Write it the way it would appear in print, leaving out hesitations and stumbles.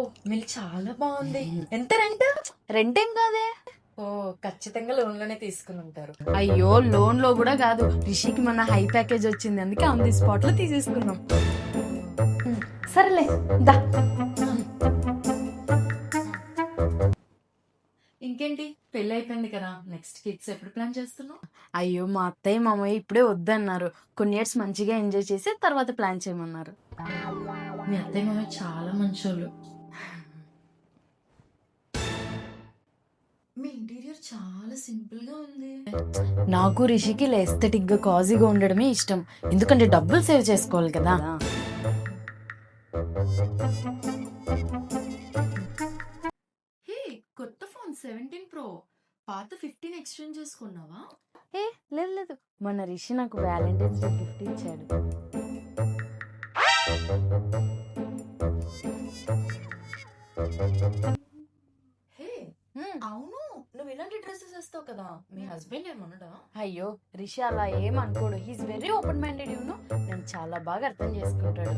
Wow, mill చాలా బాగుంది. ఎంత రెంట్? రెంటేం కాదే. ఓ, ఖచ్చితంగా లోన్ లోనే తీసుకుని ఉంటారు. అయ్యో, లోన్ లో కూడా కాదు, రిషికి మన హై ప్యాకేజ్ వచ్చింది, అందుకే ఆన్ ది స్పాట్ లో తీసేసుకున్నాం. సరేలే దా. ఇంకేంటి, పెళ్లి అయిపోయింది కదా, నెక్స్ట్ కిడ్స్ ఎప్పుడు ప్లాన్ చేస్తున్నావు? అయ్యో, మా అత్తయ్య మామయ్య ఇప్పుడే వద్దన్నారు. కొన్ని ఇయర్స్ మంచిగా ఎంజాయ్ చేసి తర్వాత ప్లాన్ చేయమన్నారు. మీ అత్తయ్య మామయ్య చాలా మంచోళ్ళు. మీ ఇంటీరియర్ చాలా సింపుల్ గా ఉంది. నాకు రిషికి ఇలా ఎస్థెటిక్ గా కాజీగా ఉండడమే ఇష్టం, ఎందుకంటే డబ్బులు సేవ్ చేసుకోవాలి కదా. హే, కొత్త ఫోన్ 17 Pro, పాత 15 ఎక్స్చేంజ్ చేసుకున్నావా? ఏ లేదు లేదు, మొన్న రిషి నాకు వ్యాలంటైన్స్ డే గిఫ్ట్ ఇచ్చాడు. హే, అవును, నువ్వు ఇలాంటి డ్రెస్సెస్ వేస్తావు కదా, మీ హస్బెండ్ ఏమన్నాడా? అయ్యో, రిషి అలా ఏమనుకోడు, హీస్ వెరీ ఓపెన్ మైండెడ్, నేను చాలా బాగా అర్థం చేసుకుంటాడు.